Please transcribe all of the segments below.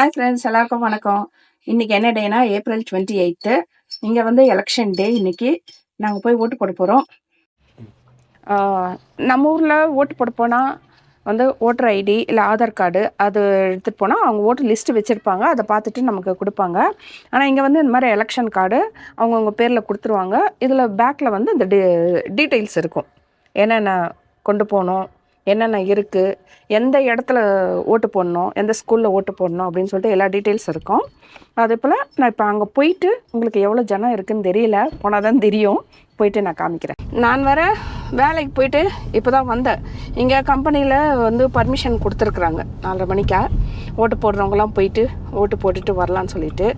Hi friends, எல்லாருக்கும் வணக்கம். இன்னைக்கு என்ன டேனா ஏப்ரல் 28. இங்கே வந்து எலெக்ஷன் டே. இன்னைக்கு நாங்கள் போய் ஓட்டு போட போகிறோம். நம்ம ஊரில் ஓட்டு போட போனால் வந்து ஓட்டர் ஐடி இல்லை ஆதார் கார்டு அது எடுத்துகிட்டு போனால் அவங்க ஓட்டு லிஸ்ட்டு வச்சுருப்பாங்க. அதை பார்த்துட்டு நமக்கு கொடுப்பாங்க. ஆனால் இங்கே வந்து இந்த மாதிரி எலெக்ஷன் கார்டு அவங்கவுங்க பேரில் கொடுத்துருவாங்க. இதில் பேக்கில் வந்து இந்த டீட்டெயில்ஸ் இருக்கும். என்னென்ன கொண்டு போகணும், என்னென்ன இருக்குது, எந்த இடத்துல ஓட்டு போடணும், எந்த ஸ்கூலில் ஓட்டு போடணும் அப்படின்னு சொல்லிட்டு எல்லா டீட்டெயில்ஸ் இருக்கும். அதே போல் நான் இப்போ அங்கே போயிட்டு உங்களுக்கு எவ்வளோ ஜனம் இருக்குதுன்னு தெரியல, போனால் தான் தெரியும். போயிட்டு நான் காமிக்கிறேன். நான் வேறு வேலைக்கு போயிட்டு இப்போ தான் வந்தேன். இங்கே கம்பெனியில் வந்து பர்மிஷன் கொடுத்துருக்குறாங்க 4:30 மணிக்கா ஓட்டு போடுறவங்களாம் போயிட்டு ஓட்டு போட்டுட்டு வரலான்னு சொல்லிட்டு.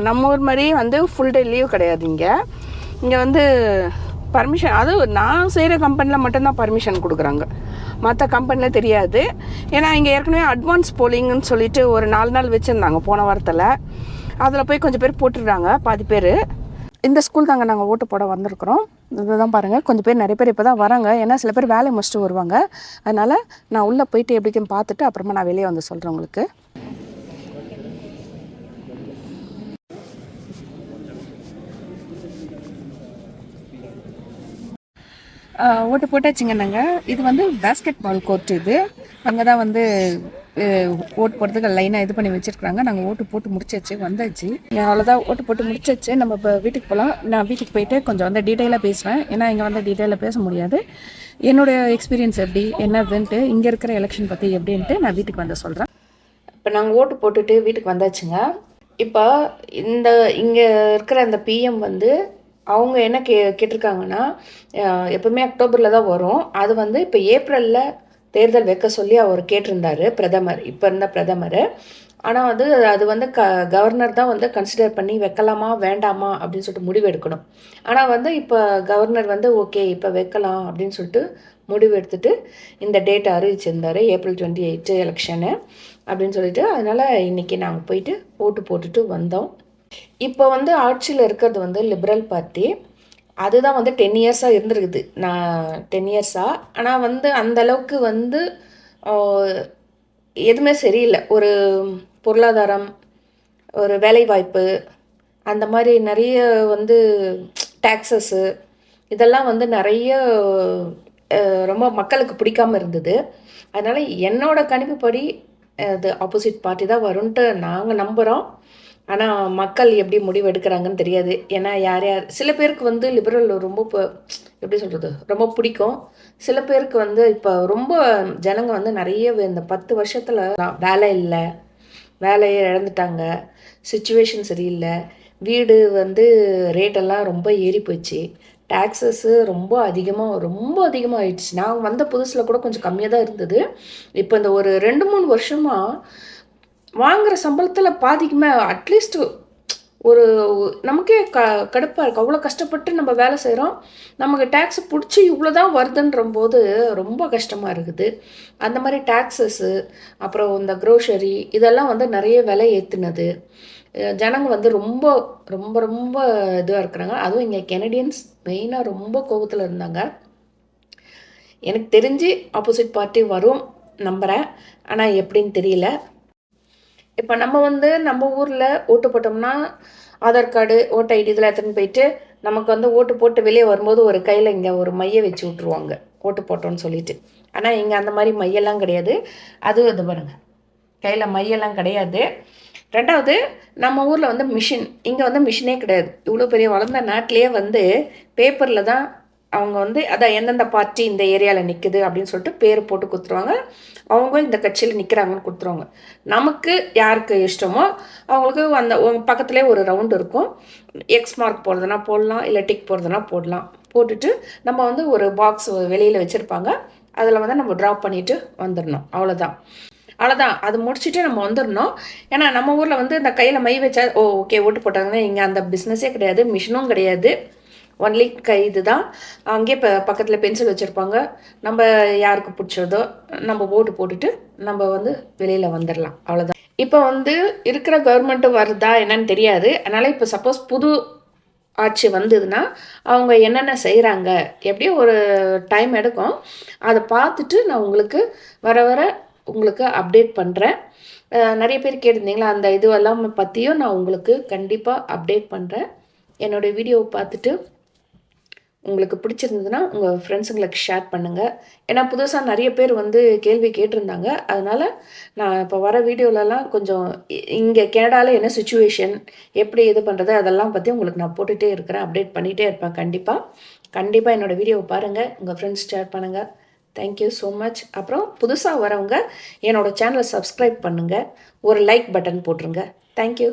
நம்ம ஊர் மாதிரி வந்து ஃபுல் டே லீவ் கிடையாது. இங்கே வந்து பர்மிஷன், அது நான் செய்கிற கம்பெனியில் மட்டும்தான் பர்மிஷன் கொடுக்குறாங்க, மற்ற கம்பெனியில் தெரியாது. ஏன்னா இங்கே ஏற்கனவே அட்வான்ஸ் போலிங்குன்னு சொல்லிட்டு ஒரு 4 நாள் வச்சுருந்தாங்க போன வாரத்தில். அதில் போய் கொஞ்சம் பேர் போட்டுடுறாங்க, பாதி பேர். இந்த ஸ்கூல் தாங்க நாங்கள் ஓட்டு போட வந்திருக்கிறோம். இதுதான் பாருங்கள், கொஞ்சம் பேர், நிறைய பேர் இப்போ தான் வராங்க. ஏன்னா சில பேர் வேலையை முடிச்சுட்டு வருவாங்க. அதனால் நான் உள்ளே போயிட்டு எப்படிக்கும் பார்த்துட்டு அப்புறமா நான் வெளியே வந்து சொல்கிறேன் உங்களுக்கு. ஓட்டு போட்டாச்சுங்க. நாங்கள் இது வந்து பேஸ்கெட் பால் கோர்ட். இது அங்கே தான் வந்து ஓட்டு போடுறதுக்கு லைனாக இது பண்ணி வச்சுருக்குறாங்க. நாங்கள் ஓட்டு போட்டு முடிச்சாச்சு, வந்தாச்சு. அவ்வளோதான், ஓட்டு போட்டு முடிச்சாச்சு. நம்ம இப்போ வீட்டுக்கு போகலாம். நான் வீட்டுக்கு போயிட்டு கொஞ்சம் வந்து டீட்டெயிலாக பேசுவேன். ஏன்னா இங்கே வந்து டீட்டெயிலாக பேச முடியாது. என்னுடைய எக்ஸ்பீரியன்ஸ் எப்படி என்னதுன்ட்டு, இங்கே இருக்கிற எலெக்ஷன் பற்றி எப்படின்ட்டு நான் வீட்டுக்கு வந்து சொல்கிறேன். இப்போ நாங்கள் ஓட்டு போட்டுட்டு வீட்டுக்கு வந்தாச்சுங்க. இப்போ இங்கே இருக்கிற அந்த பிஎம் வந்து அவங்க என்ன கேட்டிருக்காங்கன்னா, எப்பவுமே அக்டோபரில் தான் வரும். அது வந்து இப்போ ஏப்ரலில் தேர்தல் வைக்க சொல்லி அவர் கேட்டிருந்தார், பிரதமர், இப்போ இருந்த பிரதமர். ஆனால் வந்து அது வந்து கவர்னர் தான் வந்து கன்சிடர் பண்ணி வைக்கலாமா வேண்டாமா அப்படின்னு சொல்லிட்டு முடிவு எடுக்கணும். ஆனால் வந்து இப்போ கவர்னர் வந்து ஓகே இப்போ வைக்கலாம் அப்படின்னு சொல்லிட்டு முடிவு எடுத்துட்டு இந்த டேட்டை அறிவிச்சிருந்தார், ஏப்ரல் 28 எலெக்ஷனு அப்படின்னு சொல்லிட்டு. அதனால் இன்றைக்கி நாங்கள் போயிட்டு ஓட்டு போட்டுட்டு வந்தோம். இப்போ வந்து ஆட்சியில் இருக்கிறது வந்து லிபரல் பார்ட்டி. அதுதான் வந்து 10 இயர்ஸாக இருந்திருக்குது. நான் 10 இயர்ஸாக. ஆனால் வந்து அந்தளவுக்கு வந்து எதுவுமே சரியில்லை. ஒரு பொருளாதாரம், ஒரு வேலைவாய்ப்பு, அந்த மாதிரி நிறைய வந்து டேக்ஸஸ்ஸு, இதெல்லாம் வந்து நிறைய ரொம்ப மக்களுக்கு பிடிக்காமல் இருந்தது. அதனால் என்னோடய கணிப்புப்படி அது ஆப்போசிட் பார்ட்டி தான் வரும்ன்ட்டு நாங்கள் நம்புகிறோம். ஆனால் மக்கள் எப்படி முடிவு எடுக்கிறாங்கன்னு தெரியாது. ஏன்னா யார் சில பேருக்கு வந்து லிபரல் ரொம்ப எப்படி சொல்கிறது, ரொம்ப பிடிக்கும். சில பேருக்கு வந்து இப்போ ரொம்ப ஜனங்க வந்து நிறைய இந்த 10 வருஷத்தில் வேலை இல்லை, வேலையை இழந்துட்டாங்க, சுச்சுவேஷன் சரியில்லை, வீடு வந்து ரேட்டெல்லாம் ரொம்ப ஏறி போச்சு, டேக்ஸஸ்ஸு ரொம்ப அதிகமாக ஆயிடுச்சு. நான் வந்த புதுசில் கூட கொஞ்சம் கம்மியாக தான் இருந்தது. இப்போ இந்த ஒரு 2-3 வருஷமாக வாங்குகிற சம்பளத்தில் பாதிக்குமே, அட்லீஸ்ட் ஒரு நமக்கே கடுப்பாக இருக்குது. அவ்வளோ கஷ்டப்பட்டு நம்ம வேலை செய்கிறோம், நமக்கு டேக்ஸ் பிடிச்சி இவ்வளோ தான் வருதுன்ற போது ரொம்ப கஷ்டமாக இருக்குது. அந்த மாதிரி டேக்ஸஸ்ஸு, அப்புறம் இந்த க்ரோசரி, இதெல்லாம் வந்து நிறைய விலை ஏற்றுனது. ஜனங்க வந்து ரொம்ப ரொம்ப ரொம்ப இதுவாக இருக்கிறாங்க. அதுவும் இங்கே கெனடியன்ஸ் மெயினாக ரொம்ப கோபத்தில் இருந்தாங்க. எனக்கு தெரிஞ்சு ஆப்போசிட் பார்ட்டி வரும் நம்புகிறேன். ஆனால் எப்படின்னு தெரியல. இப்போ நம்ம ஊரில் ஓட்டு போட்டோம்னா ஆதார் கார்டு, ஓட்டு ஐடி இதெல்லாம் எடுத்துன்னு போயிட்டு நமக்கு வந்து ஓட்டு போட்டு வெளியே வரும்போது ஒரு கையில் இங்கே ஒரு மையை வச்சு விட்ருவாங்க, ஓட்டு போட்டோன்னு சொல்லிட்டு. ஆனால் இங்கே அந்த மாதிரி மையெல்லாம் கிடையாது. அதுவும் இது பாருங்கள், கையில் மையெல்லாம் கிடையாது. ரெண்டாவது, நம்ம ஊரில் வந்து மிஷின், இங்கே வந்து மிஷினே கிடையாது. இவ்வளோ பெரிய வளர்ந்த நாட்டிலேயே வந்து பேப்பரில் தான் அவங்க வந்து அதான் எந்தெந்த பார்ட்டி இந்த ஏரியாவில் நிற்குது அப்படின்னு சொல்லிட்டு பேர் போட்டு கொடுத்துருவாங்க. அவங்க இந்த கட்சியில் நிற்கிறாங்கன்னு கொடுத்துருவாங்க. நமக்கு யாருக்கு இஷ்டமோ அவங்களுக்கு அந்த பக்கத்துலேயே ஒரு ரவுண்டு இருக்கும். எக்ஸ் மார்க் போடுறதுனா போடலாம், இல்லை டிக் போடுறதுனா போடலாம். போட்டுட்டு நம்ம வந்து ஒரு பாக்ஸ் வெளியில் வச்சுருப்பாங்க, அதில் வந்து நம்ம ட்ராப் பண்ணிவிட்டு வந்துடணும். அவ்வளோதான். அது முடிச்சுட்டு நம்ம வந்துடணும். ஏன்னா நம்ம ஊரில் வந்து இந்த கையில் மை வச்சா ஓகே ஓட்டு போட்டாங்கன்னா, இங்கே அந்த பிஸ்னஸே கிடையாது, மிஷினும் கிடையாது. ஒன்லி இது தான். அங்கேயே இப்போ பக்கத்தில் பென்சில் வச்சுருப்பாங்க. நம்ம யாருக்கு பிடிச்சதோ நம்ம ஓட்டு போட்டுட்டு நம்ம வந்து வெளியில் வந்துடலாம். அவ்வளோதான். இப்போ வந்து இருக்கிற கவர்மெண்ட்டு வருதா என்னன்னு தெரியாது. அதனால் இப்போ சப்போஸ் புது ஆட்சி வந்ததுன்னா அவங்க என்னென்ன செய்கிறாங்க, எப்படியும் ஒரு டைம் எடுக்கும். அதை பார்த்துட்டு நான் உங்களுக்கு வர உங்களுக்கு அப்டேட் பண்ணுறேன். நிறைய பேர் கேட்டிருந்தீங்களா, அந்த இதுவெல்லாம் பற்றியும் நான் உங்களுக்கு கண்டிப்பாக அப்டேட் பண்ணுறேன். என்னோடய வீடியோவை பார்த்துட்டு உங்களுக்கு பிடிச்சிருந்ததுன்னா உங்கள் ஃப்ரெண்ட்ஸுங்களுக்கு ஷேர் பண்ணுங்கள். ஏன்னா புதுசாக நிறைய பேர் வந்து கேள்வி கேட்டிருந்தாங்க. அதனால் நான் இப்போ வர வீடியோலலாம் கொஞ்சம் இங்கே கனடாவில் என்ன சுச்சுவேஷன், எப்படி இது பண்ணுறது, அதெல்லாம் பற்றி உங்களுக்கு நான் போட்டுகிட்டே இருக்கிறேன், அப்டேட் பண்ணிகிட்டே இருப்பேன் கண்டிப்பாக. கண்டிப்பாக என்னோடய வீடியோவை பாருங்கள், உங்கள் ஃப்ரெண்ட்ஸ் ஷேர் பண்ணுங்கள். Thank you so much. அப்புறம் புதுசாக வரவங்க என்னோடய சேனலை சப்ஸ்கிரைப் பண்ணுங்கள், ஒரு லைக் பட்டன் போட்டுருங்க. தேங்க்யூ.